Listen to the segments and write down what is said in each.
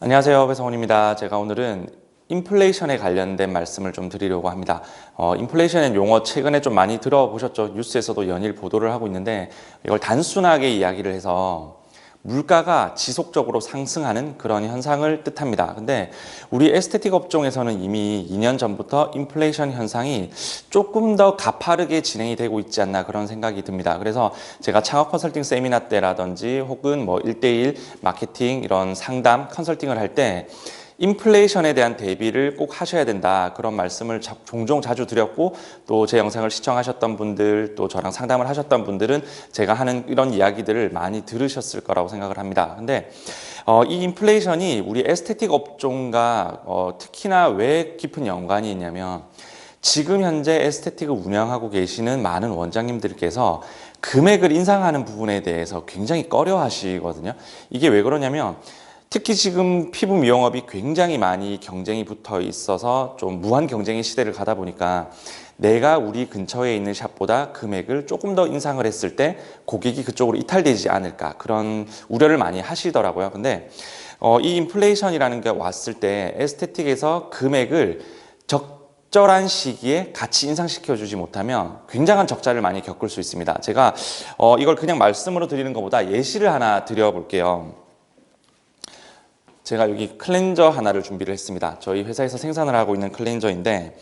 안녕하세요. 배성훈입니다. 제가 오늘은 인플레이션에 관련된 말씀을 좀 드리려고 합니다. 인플레이션의 용어 최근에 좀 많이 들어보셨죠? 뉴스에서도 연일 보도를 하고 있는데 이걸 단순하게 이야기를 해서 물가가 지속적으로 상승하는 그런 현상을 뜻합니다. 근데 우리 에스테틱 업종에서는 이미 2년 전부터 인플레이션 현상이 조금 더 가파르게 진행이 되고 있지 않나 그런 생각이 듭니다. 그래서 제가 창업 컨설팅 세미나 때라든지 혹은 뭐 1대1 마케팅 이런 상담 컨설팅을 할 때 인플레이션에 대한 대비를 꼭 하셔야 된다 그런 말씀을 종종 자주 드렸고 또 제 영상을 시청하셨던 분들 또 저랑 상담을 하셨던 분들은 제가 하는 이런 이야기들을 많이 들으셨을 거라고 생각을 합니다. 근데 이 인플레이션이 우리 에스테틱 업종과 특히나 왜 깊은 연관이 있냐면 지금 현재 에스테틱을 운영하고 계시는 많은 원장님들께서 금액을 인상하는 부분에 대해서 굉장히 꺼려 하시거든요. 이게 왜 그러냐면 특히 지금 피부 미용업이 굉장히 많이 경쟁이 붙어 있어서 좀 무한 경쟁의 시대를 가다 보니까 내가 우리 근처에 있는 샵보다 금액을 조금 더 인상을 했을 때 고객이 그쪽으로 이탈되지 않을까 그런 우려를 많이 하시더라고요. 근데 이 인플레이션이라는 게 왔을 때 에스테틱에서 금액을 적절한 시기에 같이 인상시켜 주지 못하면 굉장한 적자를 많이 겪을 수 있습니다. 제가 이걸 그냥 말씀으로 드리는 것보다 예시를 하나 드려볼게요. 제가 여기 클렌저 하나를 준비를 했습니다. 저희 회사에서 생산을 하고 있는 클렌저인데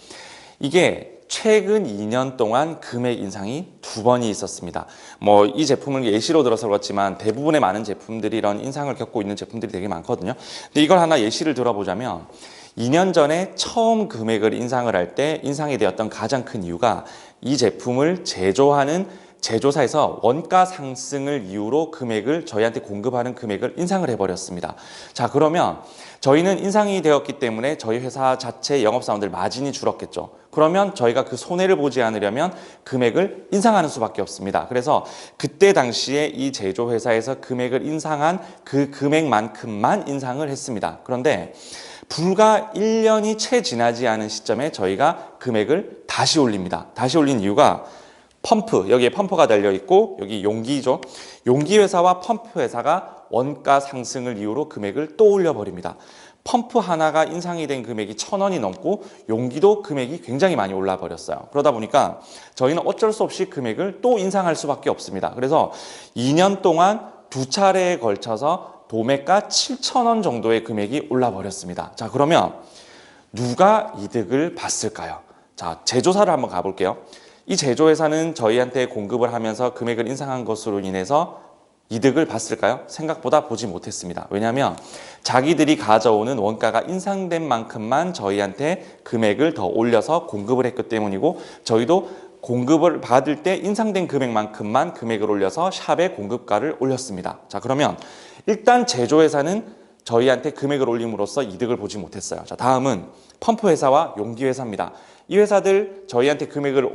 이게 최근 2년 동안 금액 인상이 2번이 있었습니다. 뭐 이 제품을 예시로 들어서 그렇지만 대부분의 많은 제품들이 이런 인상을 겪고 있는 제품들이 되게 많거든요. 근데 이걸 하나 예시를 들어보자면 2년 전에 처음 금액을 인상을 할 때 인상이 되었던 가장 큰 이유가 이 제품을 제조하는 제조사에서 원가 상승을 이유로 금액을 저희한테 공급하는 금액을 인상을 해버렸습니다. 자, 그러면 저희는 인상이 되었기 때문에 저희 회사 자체 영업사원들 마진이 줄었겠죠. 그러면 저희가 그 손해를 보지 않으려면 금액을 인상하는 수밖에 없습니다. 그래서 그때 당시에 이 제조회사에서 금액을 인상한 그 금액만큼만 인상을 했습니다. 그런데 불과 1년이 채 지나지 않은 시점에 저희가 금액을 다시 올립니다. 다시 올린 이유가 펌프, 여기에 펌프가 달려있고 여기 용기죠. 용기 회사와 펌프 회사가 원가 상승을 이유로 금액을 또 올려버립니다. 펌프 하나가 인상이 된 금액이 1,000원이 넘고 용기도 금액이 굉장히 많이 올라버렸어요. 그러다 보니까 저희는 어쩔 수 없이 금액을 또 인상할 수밖에 없습니다. 그래서 2년 동안 2차례에 걸쳐서 도매가 7,000원 정도의 금액이 올라버렸습니다. 자, 그러면 누가 이득을 봤을까요? 자, 제조사를 한번 가볼게요. 이 제조회사는 저희한테 공급을 하면서 금액을 인상한 것으로 인해서 이득을 봤을까요? 생각보다 보지 못했습니다. 왜냐하면 자기들이 가져오는 원가가 인상된 만큼만 저희한테 금액을 더 올려서 공급을 했기 때문이고 저희도 공급을 받을 때 인상된 금액만큼만 금액을 올려서 샵의 공급가를 올렸습니다. 자, 그러면 일단 제조회사는 저희한테 금액을 올림으로써 이득을 보지 못했어요. 자, 다음은 펌프 회사와 용기 회사입니다. 이 회사들 저희한테 금액을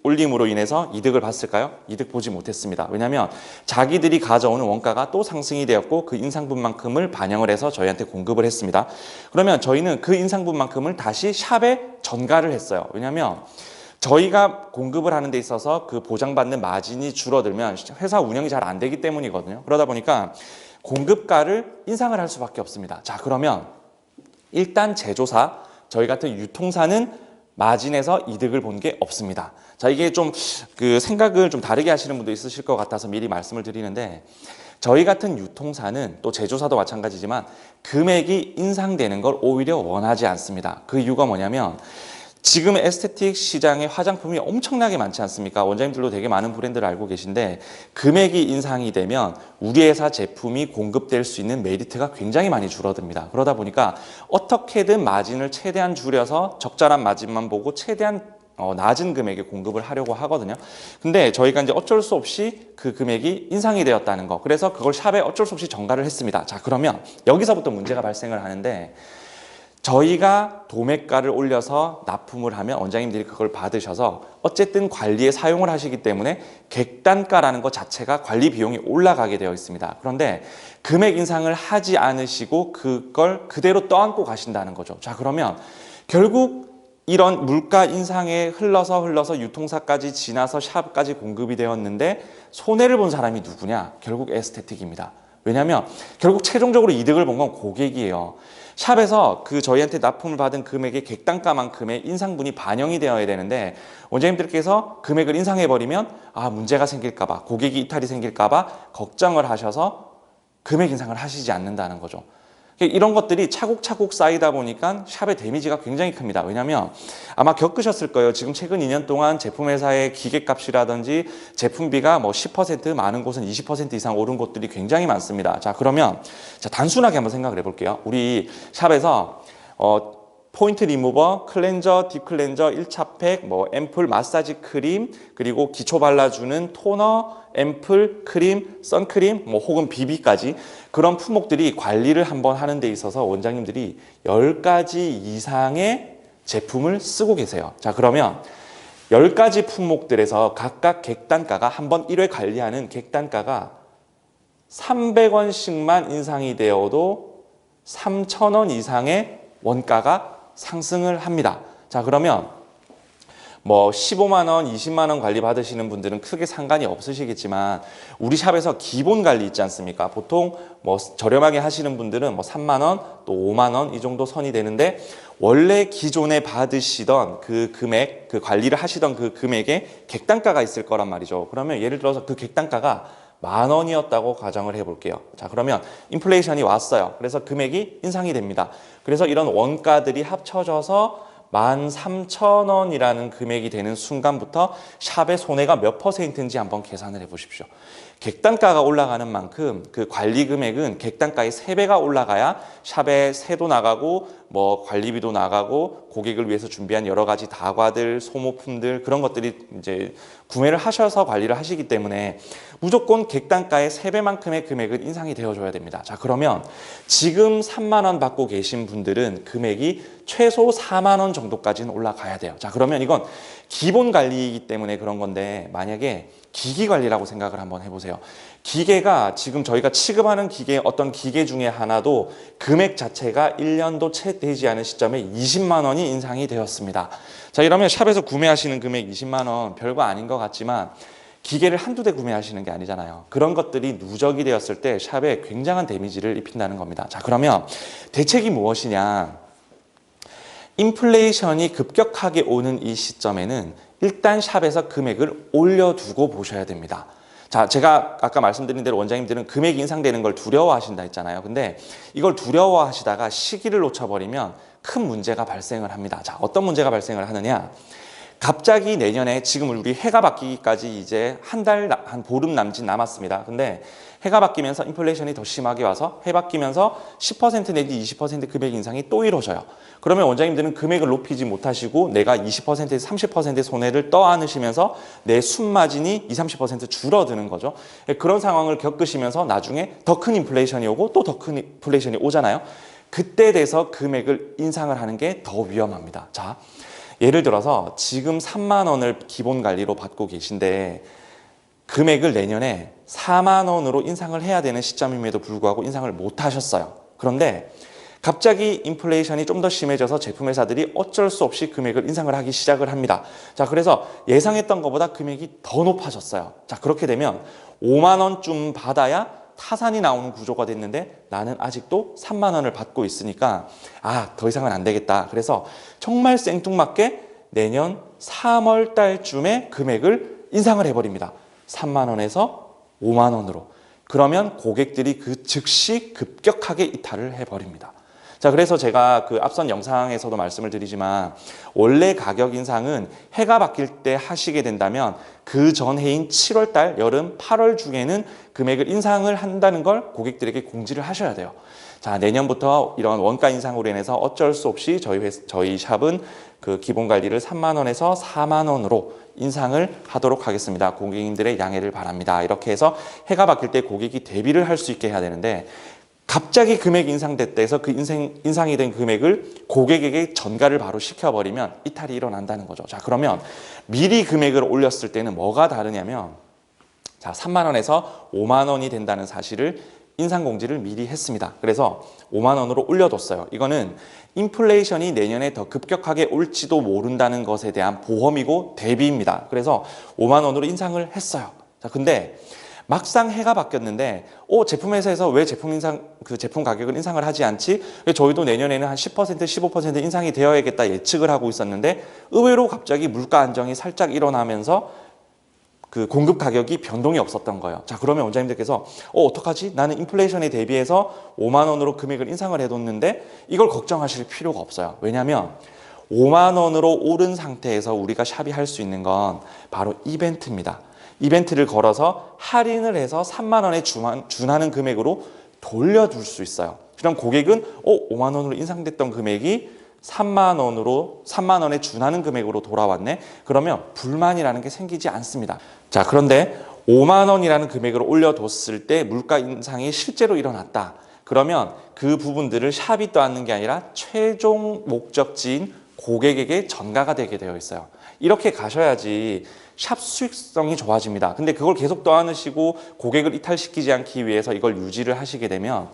올림으로 인해서 이득을 봤을까요? 이득 보지 못했습니다. 왜냐하면 자기들이 가져오는 원가가 또 상승이 되었고 그 인상분만큼을 반영을 해서 저희한테 공급을 했습니다. 그러면 저희는 그 인상분만큼을 다시 샵에 전가를 했어요. 왜냐하면 저희가 공급을 하는 데 있어서 그 보장받는 마진이 줄어들면 회사 운영이 잘 안 되기 때문이거든요. 그러다 보니까 공급가를 인상을 할 수밖에 없습니다. 자, 그러면 일단 제조사, 저희 같은 유통사는 마진에서 이득을 본 게 없습니다. 자, 이게 좀 그 생각을 좀 다르게 하시는 분도 있으실 것 같아서 미리 말씀을 드리는데 저희 같은 유통사는 또 제조사도 마찬가지지만 금액이 인상되는 걸 오히려 원하지 않습니다. 그 이유가 뭐냐면 지금 에스테틱 시장에 화장품이 엄청나게 많지 않습니까? 원장님들도 되게 많은 브랜드를 알고 계신데 금액이 인상이 되면 우리 회사 제품이 공급될 수 있는 메리트가 굉장히 많이 줄어듭니다. 그러다 보니까 어떻게든 마진을 최대한 줄여서 적절한 마진만 보고 최대한 낮은 금액에 공급을 하려고 하거든요. 근데 저희가 이제 어쩔 수 없이 그 금액이 인상이 되었다는 거. 그래서 그걸 샵에 어쩔 수 없이 전가를 했습니다. 자, 그러면 여기서부터 문제가 발생을 하는데 저희가 도매가를 올려서 납품을 하면 원장님들이 그걸 받으셔서 어쨌든 관리에 사용을 하시기 때문에 객단가라는 것 자체가 관리 비용이 올라가게 되어 있습니다. 그런데 금액 인상을 하지 않으시고 그걸 그대로 떠안고 가신다는 거죠. 자, 그러면 결국 이런 물가 인상에 흘러서 유통사까지 지나서 샵까지 공급이 되었는데 손해를 본 사람이 누구냐? 결국 에스테틱입니다. 왜냐하면 결국 최종적으로 이득을 본 건 고객이에요. 샵에서 그 저희한테 납품을 받은 금액의 객단가만큼의 인상분이 반영이 되어야 되는데 원장님들께서 금액을 인상해버리면 문제가 생길까봐, 고객이 이탈이 생길까봐 걱정을 하셔서 금액 인상을 하시지 않는다는 거죠. 이런 것들이 차곡차곡 쌓이다 보니까 샵의 데미지가 굉장히 큽니다. 왜냐하면 아마 겪으셨을 거예요. 지금 최근 2년 동안 제품 회사의 기계값이라든지 제품비가 뭐 10% 많은 곳은 20% 이상 오른 곳들이 굉장히 많습니다. 자, 그러면 단순하게 한번 생각을 해볼게요. 우리 샵에서 포인트 리무버, 클렌저, 딥 클렌저, 1차 팩, 뭐 앰플, 마사지 크림, 그리고 기초 발라주는 토너, 앰플, 크림, 선크림, 뭐 혹은 비비까지 그런 품목들이 관리를 한번 하는 데 있어서 원장님들이 10가지 이상의 제품을 쓰고 계세요. 자, 그러면 10가지 품목들에서 각각 객단가가 한번 1회 관리하는 객단가가 300원씩만 인상이 되어도 3,000원 이상의 원가가 상승을 합니다. 자, 그러면 뭐 15만 원, 20만 원 관리 받으시는 분들은 크게 상관이 없으시겠지만 우리 샵에서 기본 관리 있지 않습니까? 보통 뭐 저렴하게 하시는 분들은 뭐 3만 원, 또 5만 원 이 정도 선이 되는데 원래 기존에 받으시던 그 금액, 그 관리를 하시던 그 금액에 객단가가 있을 거란 말이죠. 그러면 예를 들어서 그 객단가가 10,000원이었다고 가정을 해볼게요. 자, 그러면 인플레이션이 왔어요. 그래서 금액이 인상이 됩니다. 그래서 이런 원가들이 합쳐져서 13,000원이라는 금액이 되는 순간부터 샵의 손해가 몇 %인지 한번 계산을 해보십시오. 객단가가 올라가는 만큼 그 관리 금액은 객단가의 3배가 올라가야 샵에 세도 나가고 뭐 관리비도 나가고 고객을 위해서 준비한 여러 가지 다과들, 소모품들 그런 것들이 이제 구매를 하셔서 관리를 하시기 때문에 무조건 객단가의 3배만큼의 금액은 인상이 되어줘야 됩니다. 자, 그러면 지금 3만 원 받고 계신 분들은 금액이 최소 4만 원 정도까지는 올라가야 돼요. 자, 그러면 이건 기본 관리이기 때문에 그런 건데 만약에 기기 관리라고 생각을 한번 해보세요. 기계가 지금 저희가 취급하는 기계 어떤 기계 중에 하나도 금액 자체가 1년도 채 되지 않은 시점에 20만 원이 인상이 되었습니다. 자, 이러면 샵에서 구매하시는 금액 20만 원 별거 아닌 것 같지만 기계를 한두 대 구매하시는 게 아니잖아요. 그런 것들이 누적이 되었을 때 샵에 굉장한 데미지를 입힌다는 겁니다. 자, 그러면 대책이 무엇이냐? 인플레이션이 급격하게 오는 이 시점에는 일단 샵에서 금액을 올려두고 보셔야 됩니다. 자, 제가 아까 말씀드린 대로 원장님들은 금액이 인상되는 걸 두려워하신다 했잖아요. 근데 이걸 두려워하시다가 시기를 놓쳐버리면 큰 문제가 발생을 합니다. 자, 어떤 문제가 발생을 하느냐? 갑자기 내년에 지금 우리 해가 바뀌기까지 이제 한 보름 남짓 남았습니다. 근데 해가 바뀌면서 인플레이션이 더 심하게 와서 해 바뀌면서 10% 내지 20% 금액 인상이 또 이루어져요. 그러면 원장님들은 금액을 높이지 못하시고 내가 20%에서 30% 손해를 떠안으시면서 내 순마진이 20, 30% 줄어드는 거죠. 그런 상황을 겪으시면서 나중에 더 큰 인플레이션이 오고 또 더 큰 인플레이션이 오잖아요. 그때 돼서 금액을 인상을 하는 게 더 위험합니다. 자, 예를 들어서 지금 3만 원을 기본 관리로 받고 계신데 금액을 내년에 4만 원으로 인상을 해야 되는 시점임에도 불구하고 인상을 못 하셨어요. 그런데 갑자기 인플레이션이 좀 더 심해져서 제품 회사들이 어쩔 수 없이 금액을 인상을 하기 시작을 합니다. 자, 그래서 예상했던 것보다 금액이 더 높아졌어요. 자, 그렇게 되면 5만 원쯤 받아야 타산이 나오는 구조가 됐는데 나는 아직도 3만 원을 받고 있으니까 더 이상은 안 되겠다. 그래서 정말 생뚱맞게 내년 3월 달쯤에 금액을 인상을 해버립니다. 3만 원에서 5만 원으로. 그러면 고객들이 그 즉시 급격하게 이탈을 해버립니다. 자, 그래서 제가 그 앞선 영상에서도 말씀을 드리지만 원래 가격 인상은 해가 바뀔 때 하시게 된다면 그 전해인 7월 달, 여름, 8월 중에는 금액을 인상을 한다는 걸 고객들에게 공지를 하셔야 돼요. 자, 내년부터 이런 원가 인상으로 인해서 어쩔 수 없이 저희 샵은 그 기본 관리를 3만 원에서 4만 원으로 인상을 하도록 하겠습니다. 고객님들의 양해를 바랍니다. 이렇게 해서 해가 바뀔 때 고객이 대비를 할 수 있게 해야 되는데 갑자기 금액 인상됐다 해서 그 인상이 된 금액을 고객에게 전가를 바로 시켜버리면 이탈이 일어난다는 거죠. 자, 그러면 미리 금액을 올렸을 때는 뭐가 다르냐면 자, 3만 원에서 5만 원이 된다는 사실을 인상 공지를 미리 했습니다. 그래서 5만 원으로 올려뒀어요. 이거는 인플레이션이 내년에 더 급격하게 올지도 모른다는 것에 대한 보험이고 대비입니다. 그래서 5만 원으로 인상을 했어요. 자, 근데 막상 해가 바뀌었는데 제품 회사에서 왜 제품 가격을 인상을 하지 않지? 왜 저희도 내년에는 한 10%, 15% 인상이 되어야겠다 예측을 하고 있었는데 의외로 갑자기 물가 안정이 살짝 일어나면서 그 공급 가격이 변동이 없었던 거예요. 자, 그러면 원장님들께서 어떡하지? 나는 인플레이션에 대비해서 5만 원으로 금액을 인상을 해뒀는데 이걸 걱정하실 필요가 없어요. 왜냐하면 5만 원으로 오른 상태에서 우리가 샵이 할 수 있는 건 바로 이벤트입니다. 이벤트를 걸어서 할인을 해서 3만 원에 준하는 금액으로 돌려줄 수 있어요. 그럼 고객은 5만 원으로 인상됐던 금액이 3만 원에 준하는 금액으로 돌아왔네. 그러면 불만이라는 게 생기지 않습니다. 자, 그런데 5만 원이라는 금액을 올려뒀을 때 물가 인상이 실제로 일어났다. 그러면 그 부분들을 샵이 떠안는 게 아니라 최종 목적지인 고객에게 전가가 되게 되어 있어요. 이렇게 가셔야지 샵 수익성이 좋아집니다. 근데 그걸 계속 떠안으시고 고객을 이탈시키지 않기 위해서 이걸 유지를 하시게 되면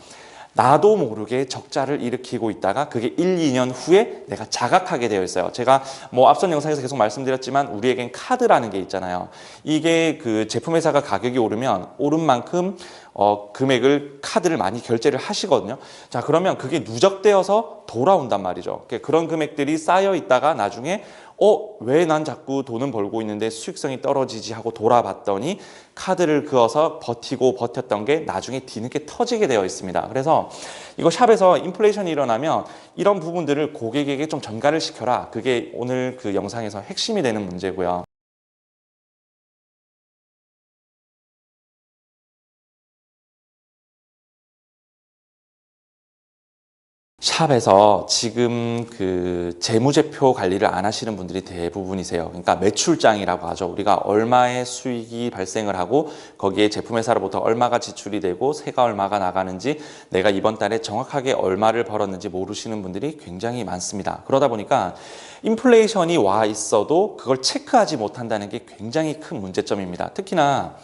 나도 모르게 적자를 일으키고 있다가 그게 1, 2년 후에 내가 자각하게 되어 있어요. 제가 뭐 앞선 영상에서 계속 말씀드렸지만 우리에겐 카드라는 게 있잖아요. 이게 그 제품 회사가 가격이 오르면 오른 만큼 금액을 카드를 많이 결제를 하시거든요. 자, 그러면 그게 누적되어서 돌아온단 말이죠. 그런 금액들이 쌓여 있다가 나중에 왜 난 자꾸 돈은 벌고 있는데 수익성이 떨어지지 하고 돌아봤더니 카드를 그어서 버티고 버텼던 게 나중에 뒤늦게 터지게 되어 있습니다. 그래서 이거 샵에서 인플레이션이 일어나면 이런 부분들을 고객에게 좀 전가를 시켜라. 그게 오늘 그 영상에서 핵심이 되는 문제고요. 샵에서 지금 그 재무제표 관리를 안 하시는 분들이 대부분이세요. 그러니까 매출장이라고 하죠. 우리가 얼마의 수익이 발생을 하고 거기에 제품회사로부터 얼마가 지출이 되고 세가 얼마가 나가는지 내가 이번 달에 정확하게 얼마를 벌었는지 모르시는 분들이 굉장히 많습니다. 그러다 보니까 인플레이션이 와 있어도 그걸 체크하지 못한다는 게 굉장히 큰 문제점입니다. 특히나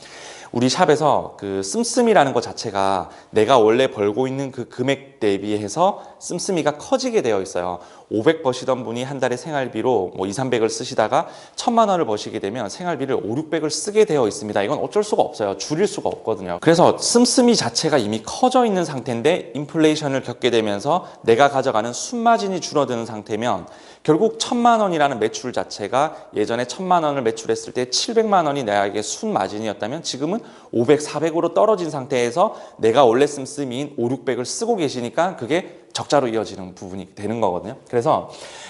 우리 샵에서 그 씀씀이라는 것 자체가 내가 원래 벌고 있는 그 금액 대비해서 씀씀이가 커지게 되어 있어요. 500 버시던 분이 한 달에 생활비로 뭐 2, 300을 쓰시다가 1000만 원을 버시게 되면 생활비를 5, 600을 쓰게 되어 있습니다. 이건 어쩔 수가 없어요. 줄일 수가 없거든요. 그래서 씀씀이 자체가 이미 커져 있는 상태인데 인플레이션을 겪게 되면서 내가 가져가는 순마진이 줄어드는 상태면 결국 1000만 원이라는 매출 자체가 예전에 1000만 원을 매출했을 때 700만 원이 나에게 순마진이었다면 지금은 500, 400으로 떨어진 상태에서 내가 원래 씀씀이인 5, 600을 쓰고 계시니까 그게 적자로 이어지는 부분이 되는 거거든요. 그래서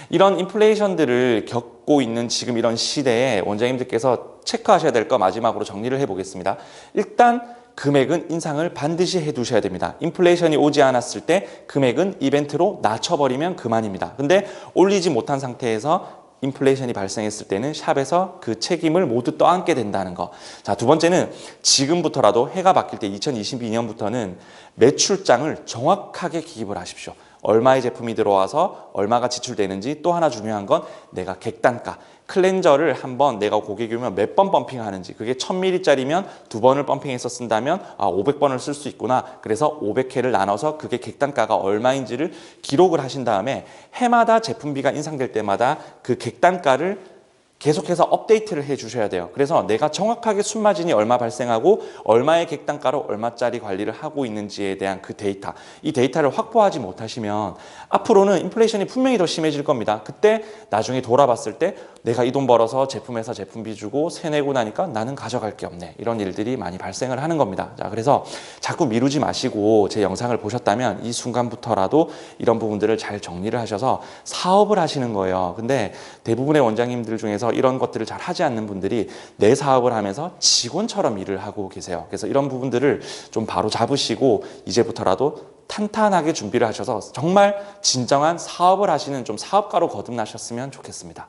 이런 인플레이션들을 겪고 있는 지금 이런 시대에 원장님들께서 체크하셔야 될 거 마지막으로 정리를 해보겠습니다. 일단 금액은 인상을 반드시 해두셔야 됩니다. 인플레이션이 오지 않았을 때 금액은 이벤트로 낮춰버리면 그만입니다. 근데 올리지 못한 상태에서 인플레이션이 발생했을 때는 샵에서 그 책임을 모두 떠안게 된다는 거. 자, 두 번째는 지금부터라도 해가 바뀔 때 2022년부터는 매출장을 정확하게 기입을 하십시오. 얼마의 제품이 들어와서 얼마가 지출되는지, 또 하나 중요한 건 내가 객단가, 클렌저를 한번 내가 고객이 오면 몇 번 펌핑하는지, 그게 1000ml짜리면 2번을 펌핑해서 쓴다면 500번을 쓸 수 있구나. 그래서 500회를 나눠서 그게 객단가가 얼마인지를 기록을 하신 다음에 해마다 제품비가 인상될 때마다 그 객단가를 계속해서 업데이트를 해 주셔야 돼요. 그래서 내가 정확하게 순마진이 얼마 발생하고 얼마의 객단가로 얼마짜리 관리를 하고 있는지에 대한 그 데이터, 이 데이터를 확보하지 못하시면 앞으로는 인플레이션이 분명히 더 심해질 겁니다. 그때 나중에 돌아봤을 때 내가 이 돈 벌어서 제품회사 제품비 주고 세내고 나니까 나는 가져갈 게 없네. 이런 일들이 많이 발생을 하는 겁니다. 자, 그래서 자꾸 미루지 마시고 제 영상을 보셨다면 이 순간부터라도 이런 부분들을 잘 정리를 하셔서 사업을 하시는 거예요. 근데 대부분의 원장님들 중에서 이런 것들을 잘 하지 않는 분들이 내 사업을 하면서 직원처럼 일을 하고 계세요. 그래서 이런 부분들을 좀 바로 잡으시고 이제부터라도 탄탄하게 준비를 하셔서 정말 진정한 사업을 하시는 좀 사업가로 거듭나셨으면 좋겠습니다.